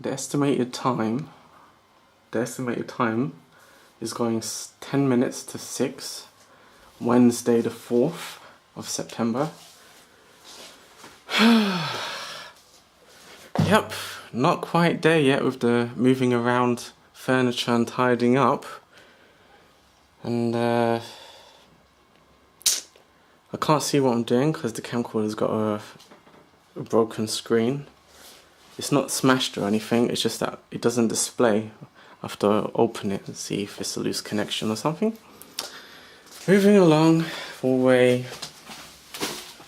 the estimated time is going 10 minutes to 6, Wednesday the 4th of September. Yep, not quite there yet with the moving around furniture and tidying up. And I can't see what I'm doing because the camcorder's got a broken screen. It's not smashed or anything, it's just that it doesn't display. I have to open it and see if it's a loose connection or something. Moving along, hallway,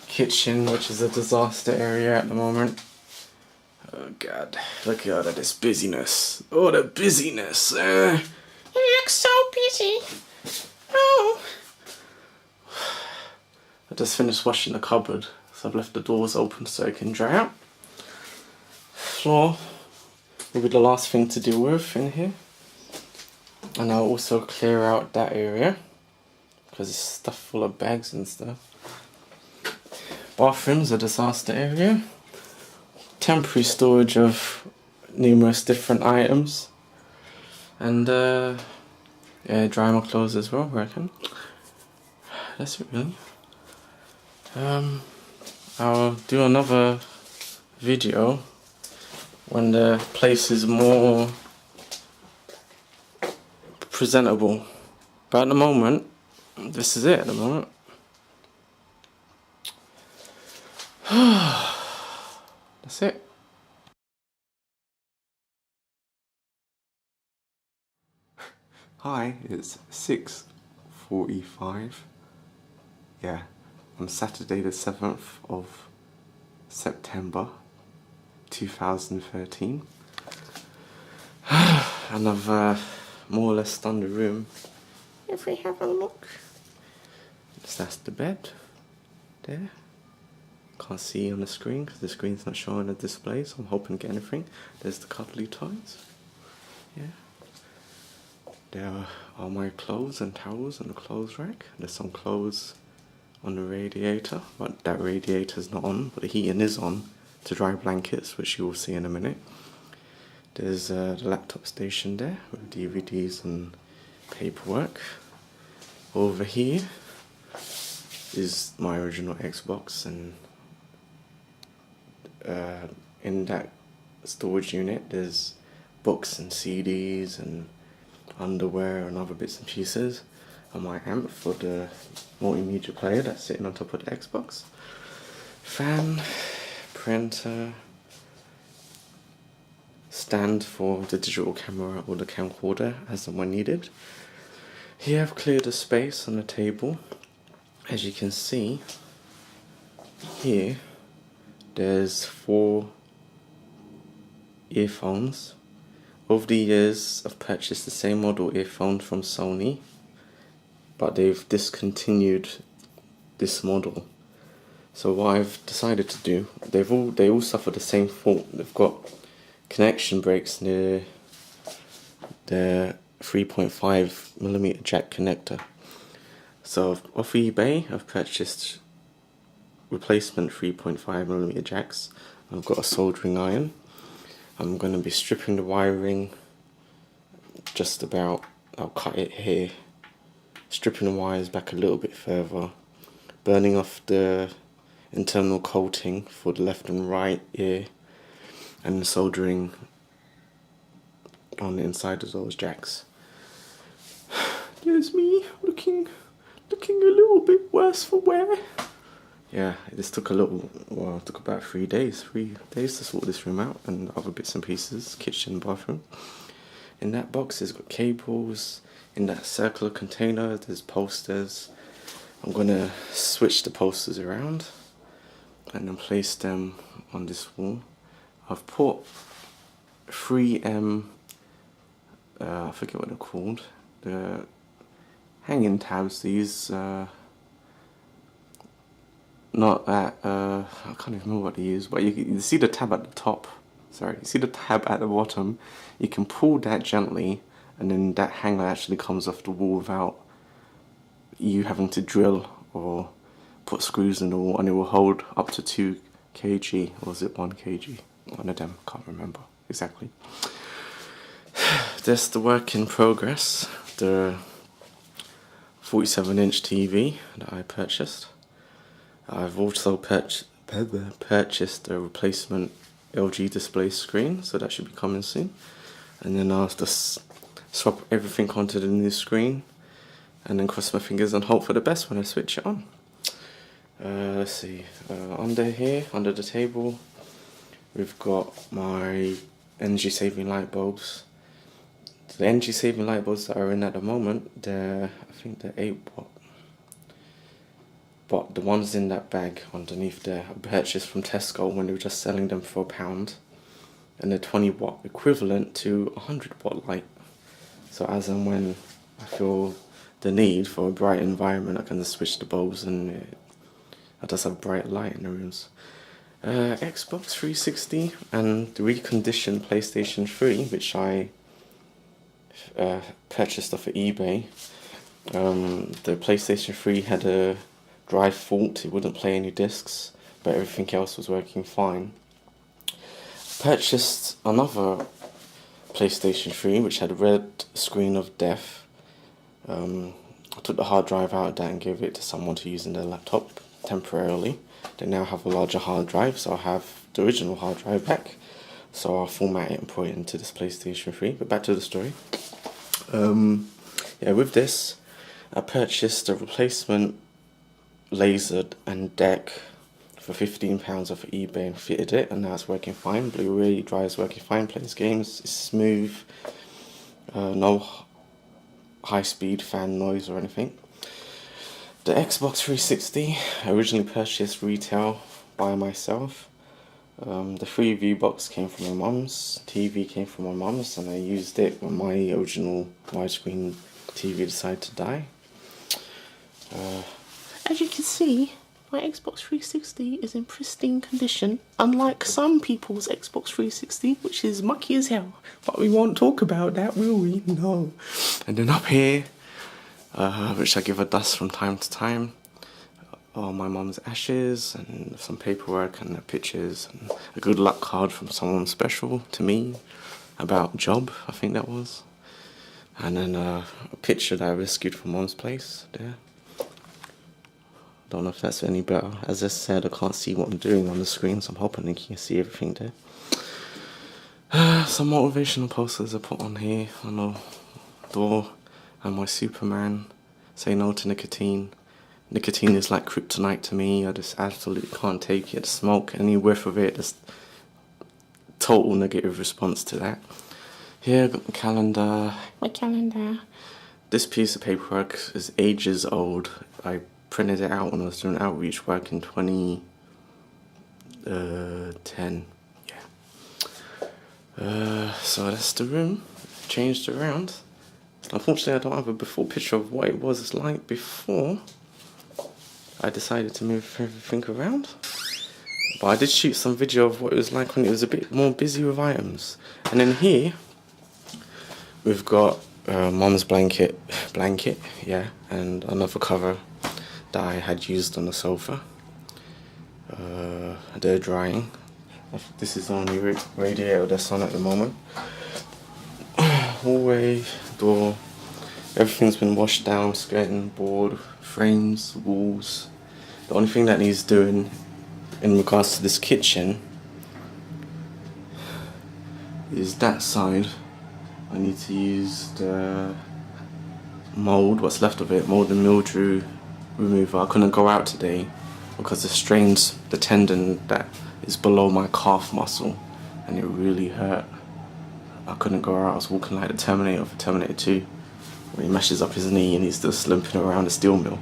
kitchen, which is a disaster area at the moment. Oh god, look at all of this busyness. Oh, the busyness. It looks so busy. Oh. I just finished washing the cupboard, so I've left the doors open so it can dry out. Floor will be the last thing to deal with in here. And I'll also clear out that area because it's stuffed full of bags and stuff. Bathroom's a disaster area. Temporary storage of numerous different items. And yeah, dry my clothes as well, I reckon. That's it really. I'll do another video when the place is more presentable. But at the moment, this is it at the moment. That's it. Hi, it's 6:45. Yeah, on Saturday the 7th of September 2013. And I've more or less done the room. If we have a look. That's the bed. There. Can't see on the screen because the screen's not showing a display, so I'm hoping to get anything. There's the cuddly toys. Yeah. There are my clothes and towels on the clothes rack. There's some clothes on the radiator, but that radiator's not on, but the heating is on to dry blankets, which you will see in a minute. There's the laptop station there with DVDs and paperwork. Over here is my original Xbox, and in that storage unit there's books and CDs and underwear and other bits and pieces, and my amp for the multimedia player that's sitting on top of the Xbox. Fan, printer, stand for the digital camera or the camcorder as and when needed. Here I've cleared a space on the table. As you can see, here there's 4 earphones. Over the years I've purchased the same model earphone from Sony, but they've discontinued this model. So what I've decided to do, they all suffer the same fault. They've got connection breaks near the 3.5mm jack connector. So off eBay I've purchased replacement 3.5mm jacks. I've got a soldering iron. I'm going to be stripping the wiring just about. I'll cut it here, stripping the wires back a little bit further, burning off the internal coating for the left and right ear, and soldering on the inside of those jacks. There's me looking a little bit worse for wear. Yeah, this took it took about 3 days. 3 days to sort this room out and other bits and pieces, kitchen, bathroom. In that box there's got cables. In that circular container there's posters. I'm gonna switch the posters around and then place them on this wall. I've put 3M, I forget what they're called, the hanging tabs. These not that, I can't even remember what they use, but you see the tab at the top, sorry, you see the tab at the bottom, you can pull that gently and then that hanger actually comes off the wall without you having to drill or put screws in the wall, and it will hold up to 2 kg, or is it 1 kg? One of them, can't remember. exactly. There's the work in progress, the 47-inch TV that I purchased. I've also purchased a replacement LG display screen, so that should be coming soon. And then I'll just swap everything onto the new screen, and then cross my fingers and hope for the best when I switch it on. Let's see, under here, under the table, we've got my energy saving light bulbs. The energy saving light bulbs that are in at the moment, I think they're 8 watt. But the ones in that bag underneath there, I purchased from Tesco when they were just selling them for £1. And they're 20 watt, equivalent to a 100 watt light. So as and when I feel the need for a bright environment, I can just switch the bulbs and I just have bright light in the rooms. Xbox 360 and the reconditioned PlayStation 3, which I purchased off of eBay. The PlayStation 3 had a drive fault, it wouldn't play any discs, but everything else was working fine. Purchased another PlayStation 3 which had a red screen of death. I took the hard drive out of that and gave it to someone to use in their laptop temporarily. They now have a larger hard drive, so I'll have the original hard drive back. So I'll format it and put it into this PlayStation 3. But back to the story. Yeah, with this, I purchased a replacement laser and deck for £15 off eBay and fitted it, and now it's working fine. Blu-ray drive is working fine, plays games, it's smooth, no high-speed fan noise or anything. The Xbox 360, I originally purchased retail by myself. The Freeview box came from my mum's, TV came from my mum's, and I used it when my original widescreen TV decided to die. As you can see, my Xbox 360 is in pristine condition, unlike some people's Xbox 360, which is mucky as hell. But we won't talk about that, will we? No. And then up here, which I give a dust from time to time, are my mum's ashes and some paperwork and pictures and a good luck card from someone special to me about job, I think that was. And then a picture that I rescued from Mum's place there. Don't know if that's any better. As I said, I can't see what I'm doing on the screen, so I'm hoping you can see everything there. Some motivational posters I put on here on the door, and my Superman, say no to nicotine. Nicotine is like kryptonite to me. I just absolutely can't take it. The smoke, any whiff of it, just total negative response to that. Here I've got my calendar. My calendar. This piece of paperwork is ages old. I printed it out when I was doing outreach work in 2010. Yeah. So that's the room. Changed around. Unfortunately, I don't have a before picture of what it was like before I decided to move everything around. But I did shoot some video of what it was like when it was a bit more busy with items. And then here, we've got Mum's blanket, yeah, and another cover that I had used on the sofa. They're drying. This is the only radiator that's on at the moment. Hallway, door, everything's been washed down, skirting, board, frames, walls. The only thing that needs doing in regards to this kitchen is that side. I need to use the mould, what's left of it, mould and mildew remover. I couldn't go out today because it strains the tendon that is below my calf muscle and it really hurt. I couldn't go out. I was walking like the Terminator for Terminator 2 when he mashes up his knee and he's still limping around the steel mill.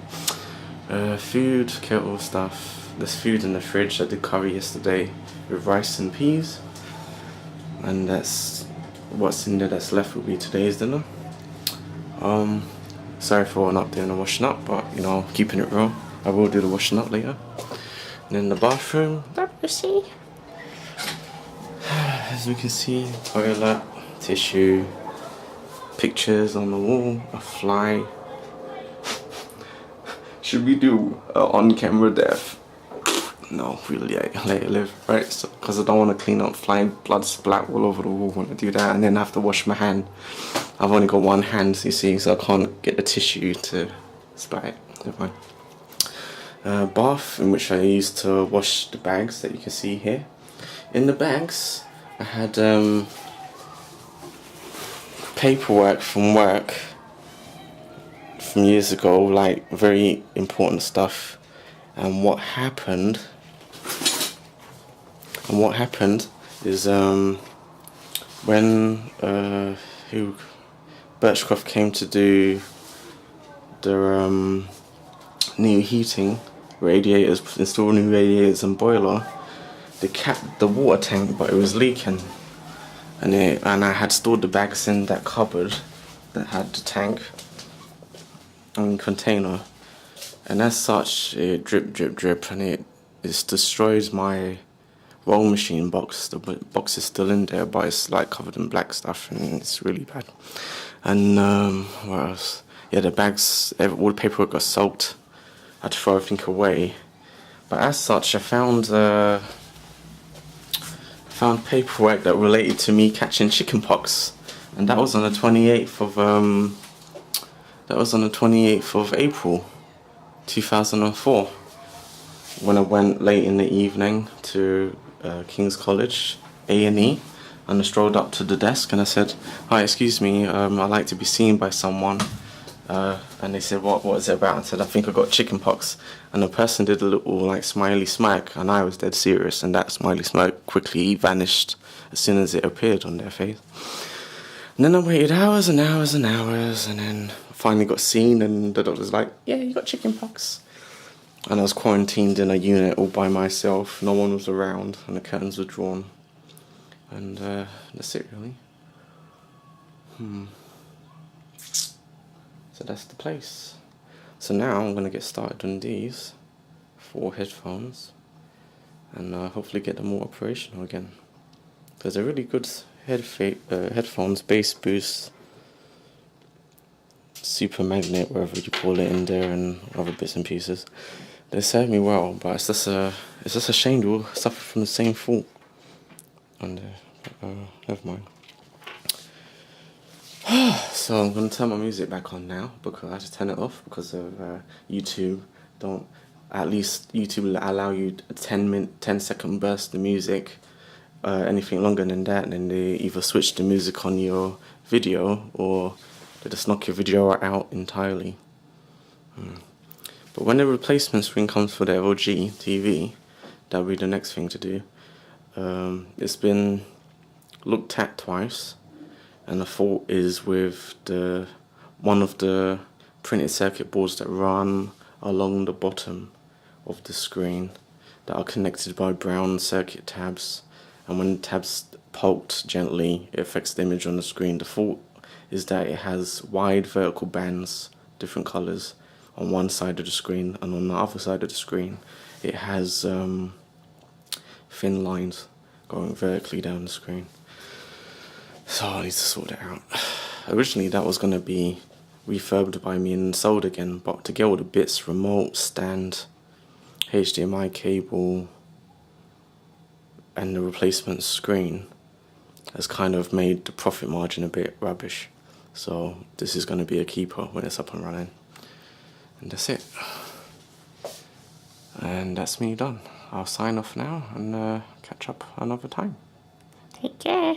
Food, kettle stuff. There's food in the fridge. I did curry yesterday with rice and peas, and that's what's in there that's left will be today's dinner. Sorry for not doing the washing up, but you know, keeping it real. I will do the washing up later. And in the bathroom, as we can see, toilet, tissue, pictures on the wall, a fly. Should we do on-camera death? No, really, let it live, right? Because I don't want to clean up flying blood splat all over the wall when I do that, and then I have to wash my hand. I've only got one hand, you see, so I can't get the tissue to splat it. Never mind. Bath in which I used to wash the bags that you can see here. In the bags, I had paperwork from work from years ago, like very important stuff. And what happened is when Birchcroft came to do the new heating radiators, install new radiators and boiler, they capped the water tank, but it was leaking, and I had stored the bags in that cupboard that had the tank and container, and as such it drip, and it destroys my roll machine box. The box is still in there, but it's like covered in black stuff, and it's really bad. And what else? Yeah, the bags, all the paperwork got soaked. I had to throw everything away. But as such, I found paperwork that related to me catching chickenpox, and that was on the 28th of April, 2004, when I went late in the evening to King's College A&E, and I strolled up to the desk and I said, "Hi, excuse me, I'd like to be seen by someone." And they said, what is it about? I said, "I think I got chickenpox." And the person did a little like smiley smirk, and I was dead serious, and that smiley smirk quickly vanished as soon as it appeared on their face. And then I waited hours and hours and hours, and then finally got seen, and the doctor's like, "Yeah, you got chickenpox." And I was quarantined in a unit all by myself. No one was around, and the curtains were drawn. And that's it, really. So that's the place. So now I'm going to get started on these 4 headphones, and hopefully get them more operational again. Because they're really good headphones, bass boost, super magnet, wherever you call it, in there, and other bits and pieces. They serve me well, but it's just a shame they all suffer from the same fault. And never mind. So I'm going to turn my music back on now, because I had to turn it off because of YouTube. YouTube will allow you a 10-second burst of music. Anything longer than that, and then they either switch the music on your video, or they just knock your video out entirely. But when the replacement screen comes for the LG TV, that'll be the next thing to do. It's been looked at twice, and the fault is with one of the printed circuit boards that run along the bottom of the screen that are connected by brown circuit tabs, and when the tabs poked gently, it affects the image on the screen. The fault is that it has wide vertical bands, different colours, on one side of the screen, and on the other side of the screen it has thin lines going vertically down the screen. So I need to sort it out. Originally that was going to be refurbed by me and sold again, but to get all the bits, remote, stand, HDMI cable, and the replacement screen, has kind of made the profit margin a bit rubbish. So this is going to be a keeper when it's up and running. And that's it. And that's me done. I'll sign off now and catch up another time. Take care.